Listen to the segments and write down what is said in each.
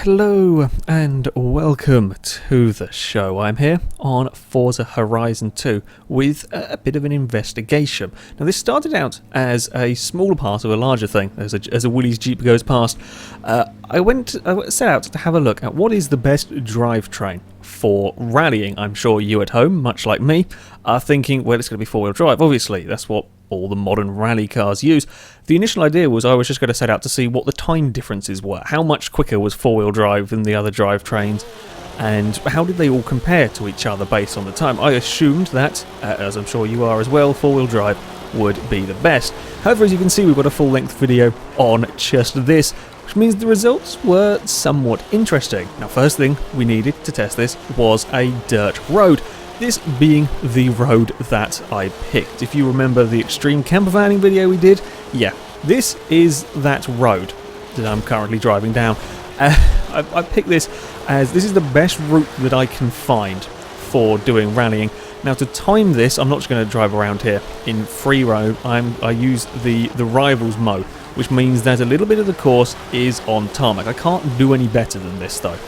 Hello and welcome to the show. I'm here on Forza Horizon 2 with a bit of an investigation. Now this started out as a smaller part of a larger thing, as a Willys Jeep goes past. I set out to have a look at what is the best drivetrain for rallying. I'm sure you at home, much like me, are thinking, well, it's going to be four-wheel drive. Obviously, that's what all the modern rally cars use. The initial idea was I was just going to set out to see what the time differences were. How much quicker was four-wheel drive than the other drivetrains, and how did they all compare to each other based on the time? I assumed that, as I'm sure you are as well, four-wheel drive would be the best. However, as you can see, we've got a full-length video on just this, which means the results were somewhat interesting. Now, first thing we needed to test this was a dirt road. This being the road that I picked. If you remember the extreme camper vanning video we did, yeah, this is that road that I'm currently driving down. I picked this as this is the best route that I can find for doing rallying. Now to time this, I'm not just going to drive around here in free road. I use the rivals mode, which means that a little bit of the course is on tarmac. I can't do any better than this though.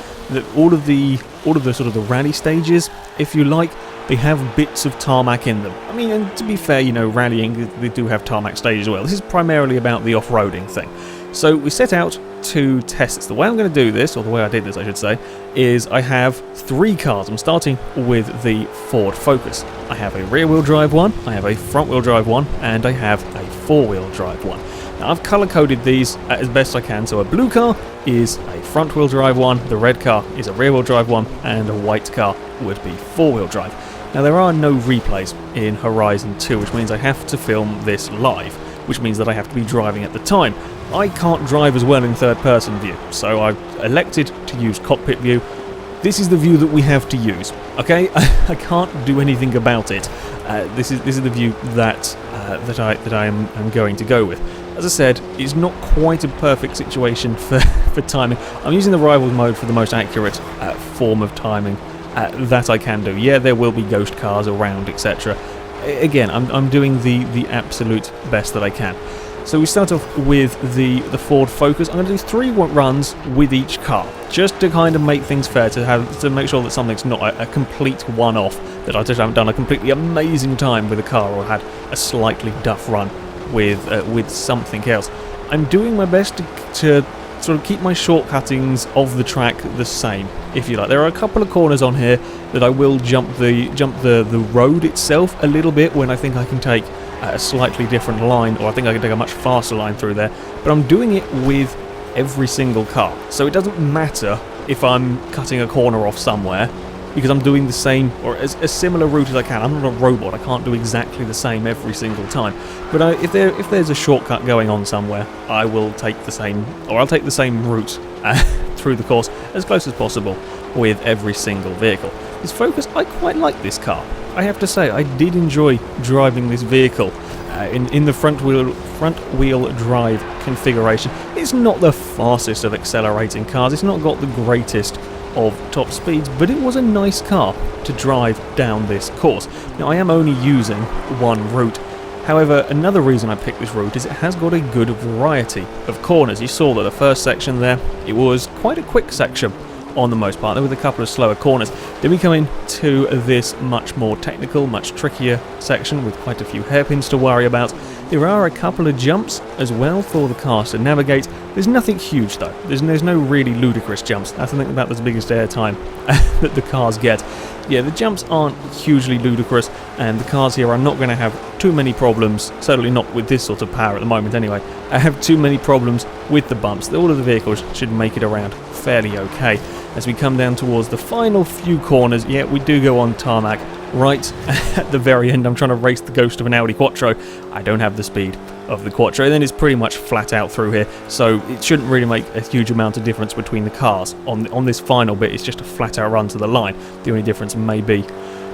All of the sort of the rally stages, if you like, they have bits of tarmac in them. I mean, and to be fair, you know, rallying, they do have tarmac stages as well. This is primarily about the off-roading thing. So we set out to test this. The way I'm going to do this, or the way I did this, I should say, is I have three cars. I'm starting with the Ford Focus. I have a rear-wheel drive one, I have a front-wheel drive one, and I have a four-wheel drive one. Now, I've colour-coded these as best I can, so a blue car is a front-wheel drive one, the red car is a rear-wheel drive one, and a white car would be four-wheel drive. Now, there are no replays in Horizon 2, which means I have to film this live, which means that I have to be driving at the time. I can't drive as well in third-person view, so I've elected to use cockpit view. This is the view that we have to use, okay? I can't do anything about it. This is the view that I am going to go with. As I said, it's not quite a perfect situation for timing. I'm using the rivals mode for the most accurate form of timing that I can do. Yeah, there will be ghost cars around, etc. Again, I'm doing the absolute best that I can. So we start off with the Ford Focus. I'm going to do three runs with each car, just to kind of make things fair, to make sure that something's not a complete one-off, that I just haven't done a completely amazing time with a car or had a slightly duff run with something else. I'm doing my best to sort of keep my shortcuttings of the track the same, if you like. There are a couple of corners on here that I will jump the road itself a little bit when I think I can take a slightly different line, or I think I can take a much faster line through there, but I'm doing it with every single car. So it doesn't matter if I'm cutting a corner off somewhere, because I'm doing the same, or a similar route as I can. I'm not a robot, I can't do exactly the same every single time. But if there's a shortcut going on somewhere, I will take the same, or I'll take the same route through the course as close as possible with every single vehicle. This Focus, I quite like this car. I have to say, I did enjoy driving this vehicle in the front wheel drive configuration. It's not the fastest of accelerating cars, it's not got the greatest of top speeds, but it was a nice car to drive down this course. Now, I am only using one route. However, another reason I picked this route is it has got a good variety of corners. You saw that the first section there, it was quite a quick section on the most part, there with a couple of slower corners. Then we come into this much more technical, much trickier section with quite a few hairpins to worry about. There are a couple of jumps as well for the cars to navigate. There's nothing huge though. There's no really ludicrous jumps. That's I think about the biggest airtime that the cars get. Yeah, the jumps aren't hugely ludicrous, and the cars here are not going to have too many problems, certainly not with this sort of power at the moment anyway. I have too many problems with the bumps. All of the vehicles should make it around fairly okay. As we come down towards the final few corners, yeah, we do go on tarmac. Right at the very end, I'm trying to race the ghost of an Audi Quattro. I don't have the speed of the Quattro, and then it's pretty much flat out through here, so it shouldn't really make a huge amount of difference between the cars. On this final bit, it's just a flat out run to the line. The only difference may be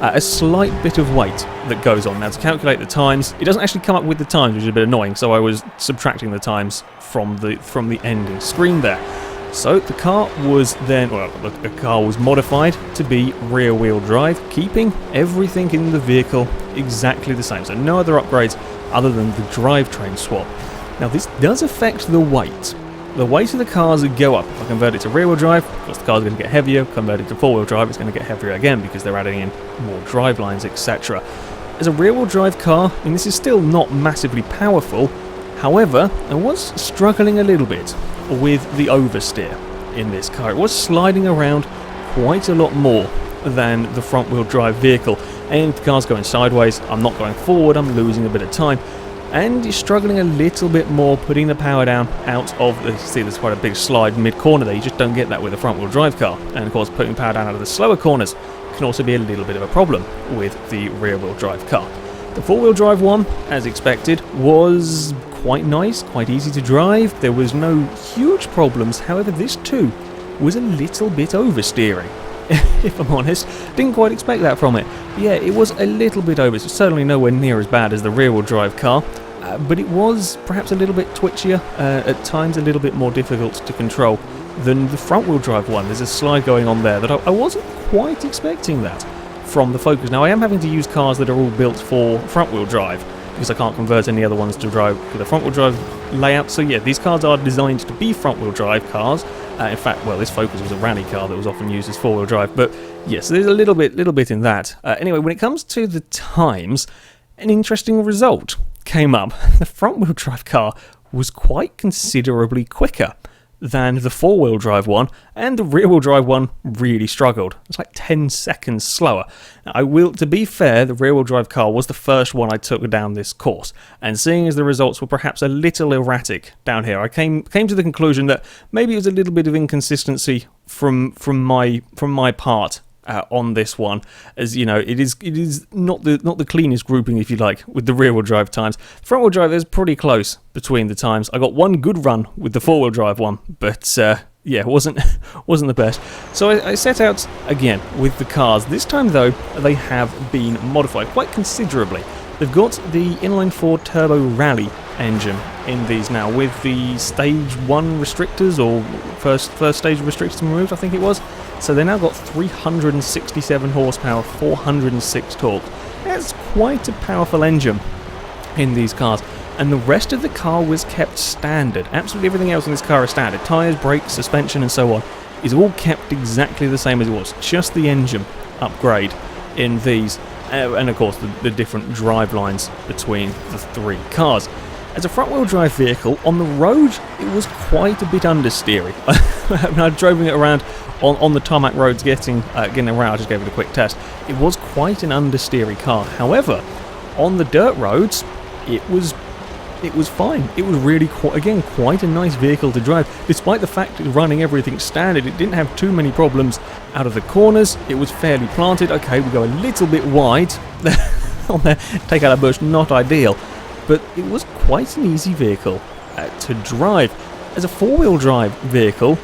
a slight bit of weight that goes on. Now, to calculate the times, it doesn't actually come up with the times, which is a bit annoying, so I was subtracting the times from the ending screen there. So the car was then, well, the car was modified to be rear-wheel drive, keeping everything in the vehicle exactly the same. So no other upgrades other than the drivetrain swap. Now this does affect the weight. The weight of the cars go up. If I convert it to rear-wheel drive, of course the car's going to get heavier. Convert it to four-wheel drive, it's going to get heavier again because they're adding in more drive lines, etc. As a rear-wheel drive car, and this is still not massively powerful, however, I was struggling a little bit with the oversteer in this car. It was sliding around quite a lot more than the front-wheel drive vehicle, and if the car's going sideways, I'm not going forward, I'm losing a bit of time. And you're struggling a little bit more putting the power down out of the, see there's quite a big slide mid-corner there, you just don't get that with a front-wheel drive car. And of course putting power down out of the slower corners can also be a little bit of a problem with the rear-wheel drive car. The four-wheel drive one, as expected, was quite nice, quite easy to drive, there was no huge problems, however this too was a little bit oversteering. If I'm honest, didn't quite expect that from it. Yeah, it was a little bit over, so certainly nowhere near as bad as the rear-wheel drive car, but it was perhaps a little bit twitchier, at times a little bit more difficult to control than the front-wheel drive one. There's a slide going on there that I wasn't quite expecting that from the Focus. Now I am having to use cars that are all built for front-wheel drive, because I can't convert any other ones to drive with a front-wheel drive layout, so yeah, these cars are designed to be front-wheel drive cars. In fact, well, this Focus was a rally car that was often used as four-wheel drive, but yes, there's a little bit in that. Anyway, when it comes to the times, an interesting result came up. The front-wheel drive car was quite considerably quicker than the four-wheel drive one, and the rear-wheel drive one really struggled. It's like 10 seconds slower. Now, I will, to be fair, the rear-wheel drive car was the first one I took down this course, and seeing as the results were perhaps a little erratic down here, I came to the conclusion that maybe it was a little bit of inconsistency from my part on this one, as you know, it is not the cleanest grouping, if you like, with the rear-wheel drive times. Front-wheel drive is pretty close between the times. I got one good run with the four-wheel drive one, but yeah, it wasn't the best. So I set out again with the cars. This time though, they have been modified quite considerably. They've got the inline-4 turbo rally engine in these now, with the stage 1 restrictors, or first stage restrictors removed, I think it was. So they now got 367 horsepower, 406 torque. That's quite a powerful engine in these cars. And the rest of the car was kept standard. Absolutely everything else in this car is standard. Tyres, brakes, suspension and so on is all kept exactly the same as it was. Just the engine upgrade in these. And of course the different drive lines between the three cars. As a front-wheel drive vehicle, on the road it was quite a bit understeery. I drove it around on the tarmac roads getting around. I just gave it a quick test. It was quite an understeery car. However, on the dirt roads, it was fine. It was really quite a nice vehicle to drive. Despite the fact it was running everything standard, it didn't have too many problems out of the corners. It was fairly planted. Okay, we go a little bit wide on there. Take out a bush, not ideal. But it was quite an easy vehicle to drive. As a four-wheel drive vehicle,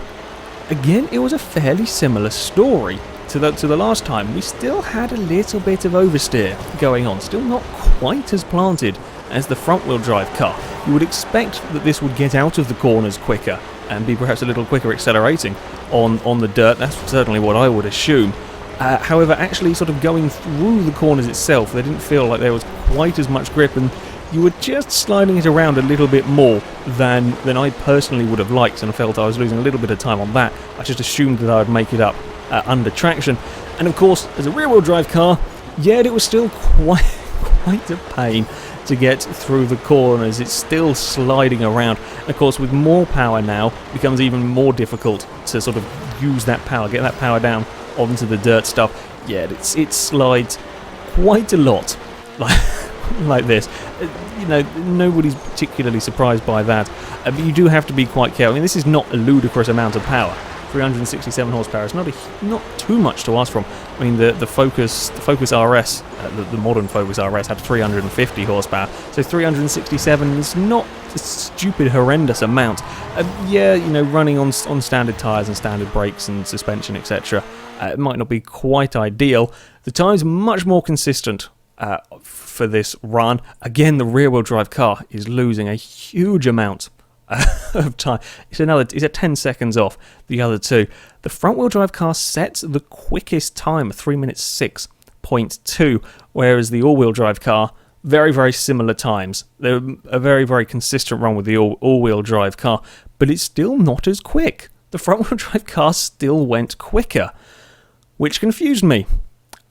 again, it was a fairly similar story to the last time. We still had a little bit of oversteer going on, still not quite as planted as the front-wheel drive car. You would expect that this would get out of the corners quicker and be perhaps a little quicker accelerating on the dirt. That's certainly what I would assume. However, actually sort of going through the corners itself, they didn't feel like there was quite as much grip, and you were just sliding it around a little bit more than I personally would have liked, and I felt I was losing a little bit of time on that. I just assumed that I would make it up under traction. And of course, as a rear-wheel drive car, yeah, it was still quite a pain to get through the corners. It's still sliding around. Of course, with more power now, it becomes even more difficult to sort of use that power, get that power down onto the dirt stuff. Yeah, it slides quite a lot like this. You know, nobody's particularly surprised by that, but you do have to be quite careful. I mean, this is not a ludicrous amount of power. 367 horsepower is not too much to ask from. I mean, the Focus RS, the modern Focus RS had 350 horsepower, so 367 is not a stupid, horrendous amount. Yeah, you know, running on standard tyres and standard brakes and suspension, etc., it might not be quite ideal. The time's much more consistent for this run. Again, the rear-wheel drive car is losing a huge amount of time. It's a 10 seconds off the other two. The front-wheel drive car sets the quickest time, 3 minutes 6.2, whereas the all-wheel drive car, very, very similar times. They're a very, very consistent run with the all-wheel drive car, but it's still not as quick. The front-wheel drive car still went quicker, which confused me.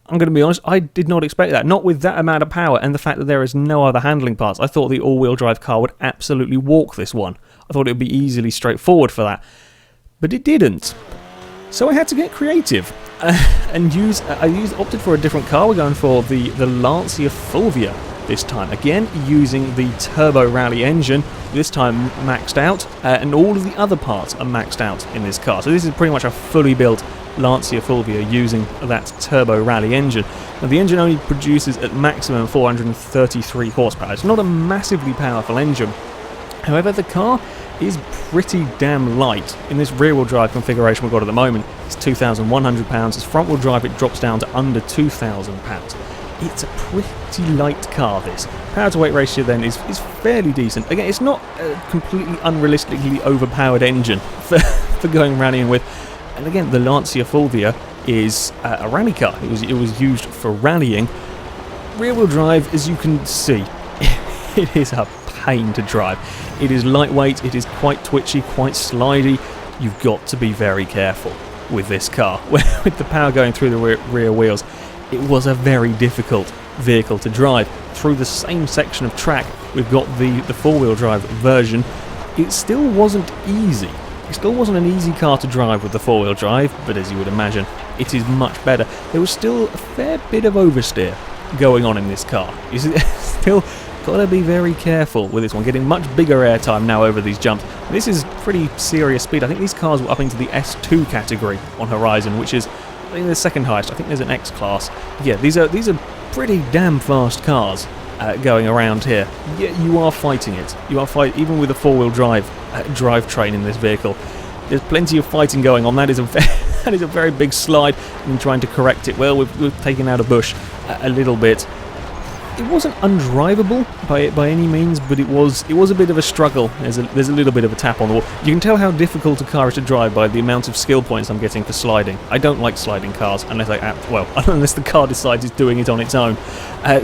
I'm going to be honest, I did not expect that. Not with that amount of power and the fact that there is no other handling parts. I thought the all-wheel drive car would absolutely walk this one. I thought it would be easily straightforward for that. But it didn't. So I had to get creative and opted for a different car. We're going for the Lancia Fulvia this time. Again, using the Turbo Rally engine, this time maxed out, and all of the other parts are maxed out in this car. So this is pretty much a fully built Lancia Fulvia using that Turbo Rally engine. Now the engine only produces at maximum 433 horsepower. It's not a massively powerful engine. However, the car is pretty damn light. In this rear-wheel drive configuration we've got at the moment, it's 2,100 pounds. As front-wheel drive, it drops down to under 2,000 pounds. It's a pretty light car, this. Power-to-weight ratio then is fairly decent. Again, it's not a completely unrealistically overpowered engine for going rallying with. And again, the Lancia Fulvia is a rally car. It was used for rallying. Rear-wheel drive, as you can see, it is a pain to drive. It is lightweight, it is quite twitchy, quite slidey. You've got to be very careful with this car. With the power going through the rear wheels, it was a very difficult vehicle to drive. Through the same section of track, we've got the four-wheel drive version. It still wasn't easy. It still wasn't an easy car to drive with the four-wheel drive, but as you would imagine, it is much better. There was still a fair bit of oversteer going on in this car. You still got to be very careful with this one, getting much bigger airtime now over these jumps. This is pretty serious speed. I think these cars were up into the S2 category on Horizon, which is, I think, the second highest. I think there's an X class. Yeah, these are pretty damn fast cars going around here. Yeah, you are fighting it. You are even with a four-wheel drive drivetrain in this vehicle. There's plenty of fighting going on. That is a very big slide, and trying to correct it. Well, we've taken out a bush a little bit. It wasn't undrivable by any means, but it was a bit of a struggle. There's a little bit of a tap on the wall. You can tell how difficult a car is to drive by the amount of skill points I'm getting for sliding. I don't like sliding cars unless unless the car decides it's doing it on its own.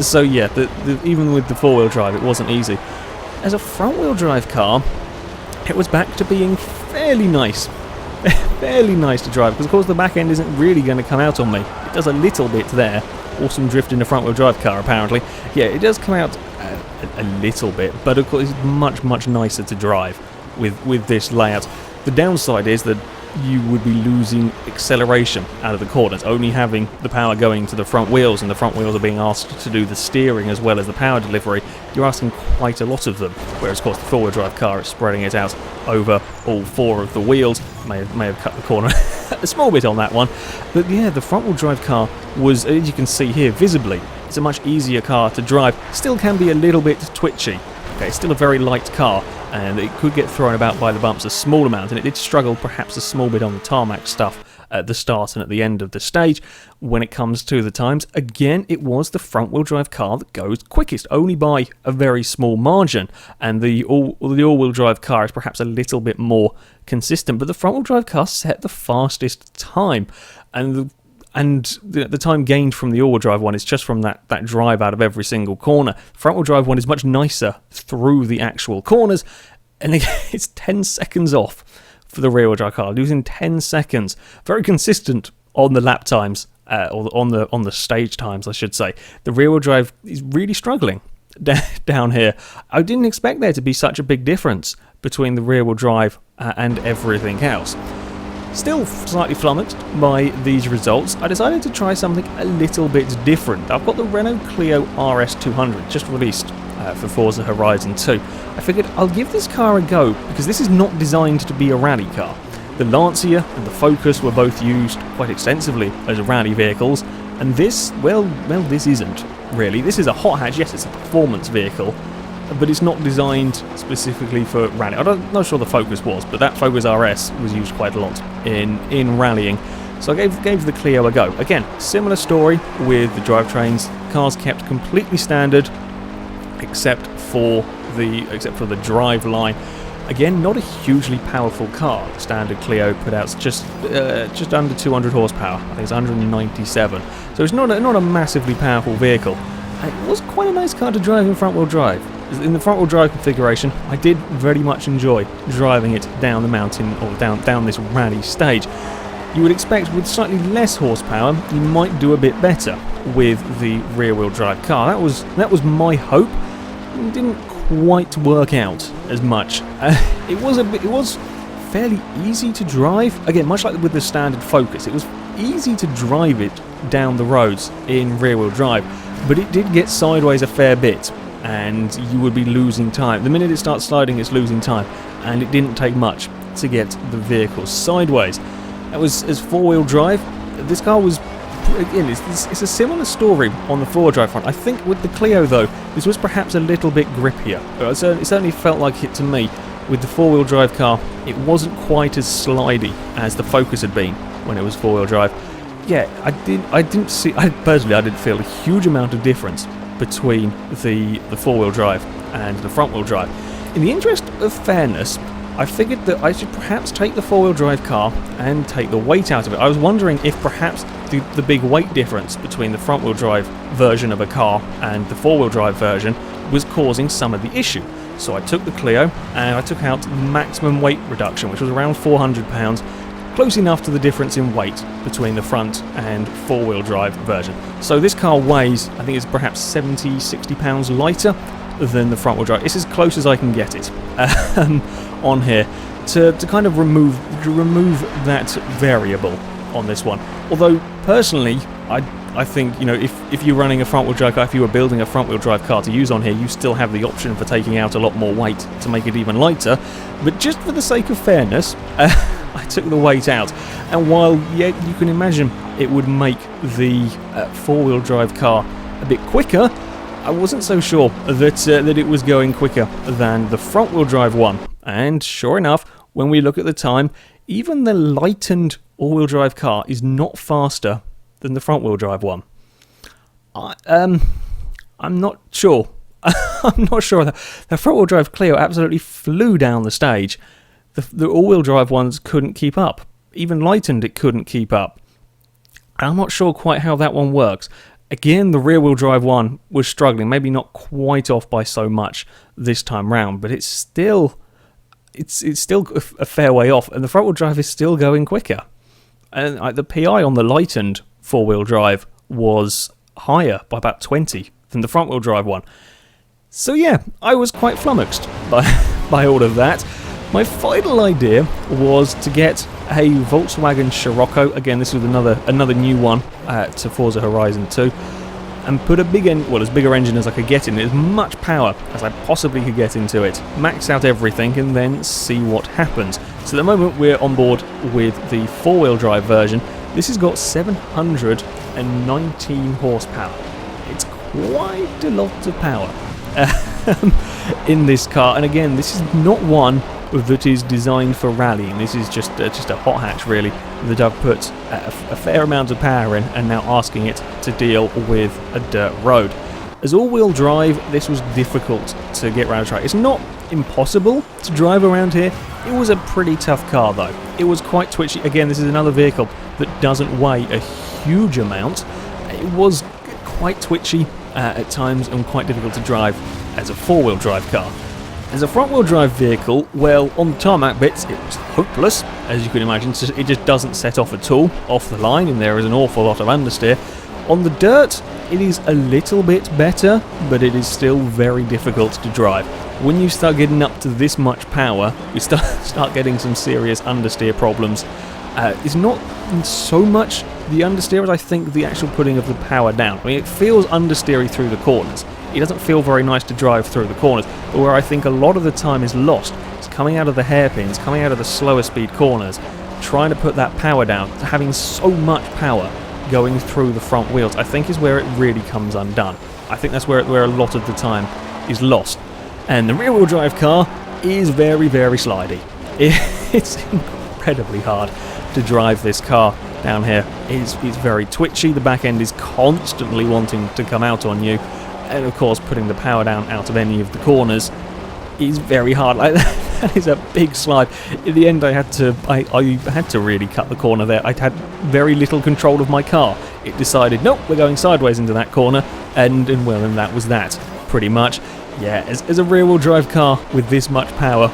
So yeah, even with the four-wheel drive, it wasn't easy. As a front-wheel drive car, it was back to being fairly nice. Fairly nice to drive, because of course the back end isn't really going to come out on me. It does a little bit there. Awesome drift in a front-wheel drive car, apparently. Yeah, it does come out a little bit, but of course it's much, much nicer to drive with this layout. The downside is that you would be losing acceleration out of the corners, only having the power going to the front wheels, and the front wheels are being asked to do the steering as well as the power delivery. You're asking quite a lot of them, whereas of course the four-wheel drive car is spreading it out over all four of the wheels. May have cut the corner a small bit on that one, but yeah, the front-wheel drive car was, as you can see here visibly, it's a much easier car to drive. Still can be a little bit twitchy. Okay, it's still a very light car, and it could get thrown about by the bumps a small amount, and it did struggle perhaps a small bit on the tarmac stuff at the start and at the end of the stage. When it comes to the times, again, it was the front-wheel drive car that goes quickest, only by a very small margin, and the all-wheel drive car is perhaps a little bit more consistent, but the front-wheel drive car set the fastest time, and the time gained from the all-wheel drive one is just from that drive out of every single corner. Front-wheel drive one is much nicer through the actual corners, and it's 10 seconds off for the rear-wheel drive car, losing 10 seconds. Very consistent on the lap times, or on the stage times, I should say. The rear-wheel drive is really struggling down here. I didn't expect there to be such a big difference between the rear-wheel drive and everything else. Still slightly flummoxed by these results, I decided to try something a little bit different. I've got the Renault Clio RS200, just released for Forza Horizon 2. I figured I'll give this car a go, because this is not designed to be a rally car. The Lancia and the Focus were both used quite extensively as rally vehicles, and this, well, this isn't really. This is a hot hatch. Yes, it's a performance vehicle, but it's not designed specifically for rally. I'm not sure the Focus was, but that Focus RS was used quite a lot in rallying. So I gave the Clio a go. Again, similar story with the drivetrains. Cars kept completely standard, except for the drive line. Again, not a hugely powerful car. The standard Clio put out just under 200 horsepower. I think it's 197. So it's not a massively powerful vehicle. And it was quite a nice car to drive in front-wheel drive. In the front-wheel drive configuration, I did very much enjoy driving it down the mountain or down this rally stage. You would expect with slightly less horsepower, you might do a bit better with the rear-wheel drive car. That was my hope. It didn't quite work out as much. It was fairly easy to drive. Again, much like with the standard Focus, it was easy to drive it down the roads in rear-wheel drive, but it did get sideways a fair bit, and you would be losing time. The minute it starts sliding, it's losing time, and it didn't take much to get the vehicle sideways. That was as four-wheel drive. This car was, again, it's a similar story on the four-wheel drive front. I think with the Clio though, this was perhaps a little bit grippier. It certainly felt like it to me. With the four-wheel drive car, it wasn't quite as slidey as the Focus had been when it was four-wheel drive. Yeah, I didn't feel a huge amount of difference between the four-wheel drive and the front-wheel drive. In the interest of fairness, I figured that I should perhaps take the four-wheel drive car and take the weight out of it. I was wondering if perhaps the big weight difference between the front-wheel drive version of a car and the four-wheel drive version was causing some of the issue. So I took the Clio and I took out the maximum weight reduction, which was around 400 pounds, close enough to the difference in weight between the front and four-wheel drive version. So this car weighs, I think it's perhaps 60 pounds lighter than the front-wheel drive. It's as close as I can get it on here to kind of remove that variable on this one. Although personally, I think, you know, if you're running a front-wheel drive car, if you were building a front-wheel drive car to use on here, you still have the option for taking out a lot more weight to make it even lighter. But just for the sake of fairness, I took the weight out. And while, yeah, you can imagine it would make the four-wheel drive car a bit quicker, I wasn't so sure that it was going quicker than the front-wheel drive one. And sure enough, when we look at the time, even the lightened all-wheel drive car is not faster than the front-wheel drive one. I'm not sure. I'm not sure. The front-wheel drive Clio absolutely flew down the stage. The all-wheel drive ones couldn't keep up. Even lightened, it couldn't keep up. And I'm not sure quite how that one works. Again, the rear-wheel drive one was struggling. Maybe not quite off by so much this time round, but it's still a fair way off, and the front-wheel drive is still going quicker. And the PI on the lightened four-wheel drive was higher by about 20 than the front-wheel drive one. So yeah, I was quite flummoxed by all of that. My final idea was to get a Volkswagen Scirocco. Again, this was another new one to Forza Horizon 2, and put as bigger engine as I could get in it, as much power as I possibly could get into it, max out everything, and then see what happens. So at the moment we're on board with the four-wheel drive version. This has got 719 horsepower. It's quite a lot of power in this car, and again, this is not one that is designed for rallying. This is just a hot hatch, really, that I've put a fair amount of power in and now asking it to deal with a dirt road. As all-wheel drive, this was difficult to get around a track. It's not impossible to drive around here. It was a pretty tough car though. It was quite twitchy. Again, this is another vehicle that doesn't weigh a huge amount. It was quite twitchy at times and quite difficult to drive as a four-wheel drive car. As a front-wheel drive vehicle, well, on the tarmac bits, it was hopeless, as you can imagine. It just doesn't set off at all off the line, and there is an awful lot of understeer. On the dirt, it is a little bit better, but it is still very difficult to drive. When you start getting up to this much power, you start getting some serious understeer problems. It's not so much the understeer as I think the actual putting of the power down. I mean, it feels understeery through the corners. It doesn't feel very nice to drive through the corners, but where I think a lot of the time is lost, it's coming out of the hairpins, coming out of the slower speed corners, trying to put that power down, having so much power going through the front wheels, I think is where it really comes undone. I think that's where a lot of the time is lost. And the rear-wheel drive car is very, very slidey. It's incredibly hard to drive this car down here. It's very twitchy, the back end is constantly wanting to come out on you. And of course, putting the power down out of any of the corners is very hard. Like That is a big slide. In the end, I had to really cut the corner there. I had very little control of my car. It decided, nope, we're going sideways into that corner, and that was that, pretty much. Yeah, as a rear-wheel drive car with this much power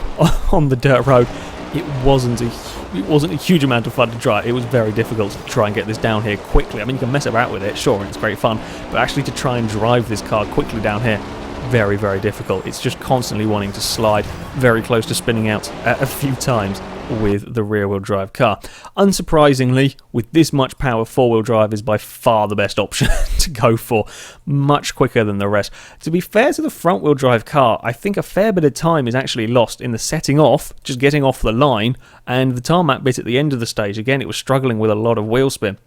on the dirt road, it wasn't a huge amount of fun to drive. It was very difficult to try and get this down here quickly. I mean, you can mess about with it, sure, and it's great fun, but actually to try and drive this car quickly down here, very, very difficult. It's just constantly wanting to slide, very close to spinning out a few times with the rear-wheel drive car. Unsurprisingly, with this much power, four-wheel drive is by far the best option to go for, much quicker than the rest. To be fair to the front-wheel drive car, I think a fair bit of time is actually lost in the setting off, just getting off the line, and the tarmac bit at the end of the stage. Again, it was struggling with a lot of wheel spin.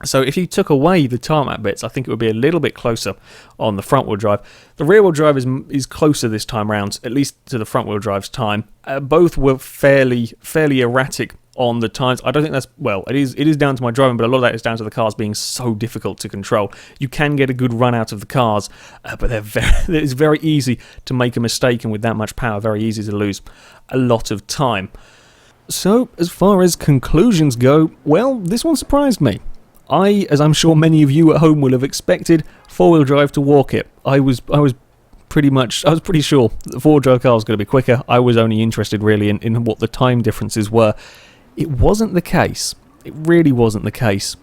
So if you took away the tarmac bits, I think it would be a little bit closer on the front-wheel drive. The rear-wheel drive is closer this time round, at least to the front-wheel drive's time. Both were fairly erratic on the times. I don't think that's, well, it is down to my driving, but a lot of that is down to the cars being so difficult to control. You can get a good run out of the cars, but it's very easy to make a mistake, and with that much power, very easy to lose a lot of time. So, as far as conclusions go, well, this one surprised me. As I'm sure many of you at home will have expected, four-wheel drive to walk it. I was pretty sure that the four-wheel drive car was going to be quicker. I was only interested really in what the time differences were. It wasn't the case. It really wasn't the case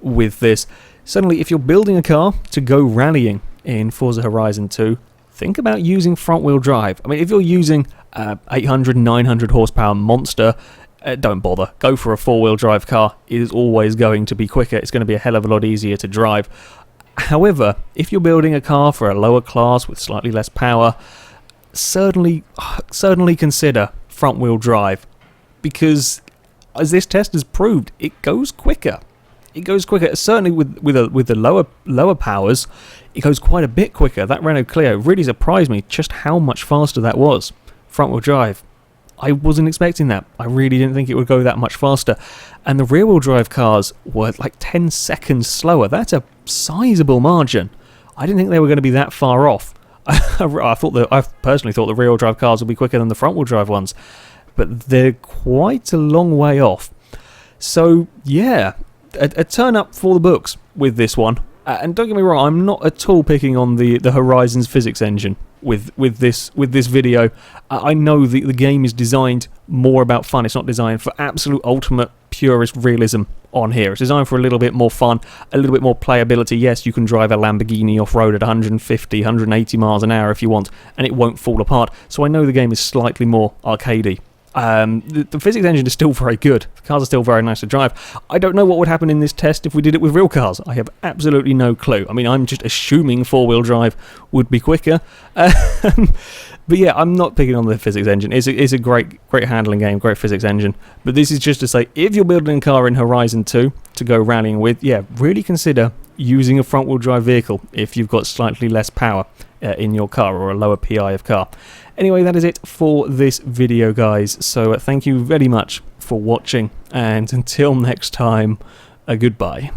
with this. Suddenly, if you're building a car to go rallying in Forza Horizon 2, think about using front-wheel drive. I mean, if you're using 800, 900 horsepower monster, don't bother. Go for a four-wheel drive car. It is always going to be quicker. It's going to be a hell of a lot easier to drive. However, if you're building a car for a lower class with slightly less power, certainly consider front-wheel drive, because as this test has proved, it goes quicker. It goes quicker. Certainly with the lower powers, it goes quite a bit quicker. That Renault Clio really surprised me just how much faster that was. Front-wheel drive. I wasn't expecting that. I really didn't think it would go that much faster. And the rear-wheel drive cars were like 10 seconds slower. That's a sizable margin. I didn't think they were going to be that far off. I personally thought the rear-wheel drive cars would be quicker than the front-wheel drive ones. But they're quite a long way off. So, yeah, a turn up for the books with this one. And don't get me wrong, I'm not at all picking on the Horizon's physics engine with this video. I know the game is designed more about fun. It's not designed for absolute ultimate purist realism on here. It's designed for a little bit more fun, a little bit more playability. Yes, you can drive a Lamborghini off-road at 150, 180 miles an hour if you want, and it won't fall apart. So I know the game is slightly more arcadey. The physics engine is still very good. The cars are still very nice to drive. I don't know what would happen in this test if we did it with real cars. I have absolutely no clue. I mean, I'm just assuming four-wheel drive would be quicker. But yeah, I'm not picking on the physics engine. It's a great handling game, great physics engine. But this is just to say, if you're building a car in Horizon 2 to go rallying with, yeah, really consider using a front-wheel drive vehicle if you've got slightly less power in your car, or a lower PI of car. Anyway, that is it for this video, guys. So thank you very much for watching, and until next time, goodbye.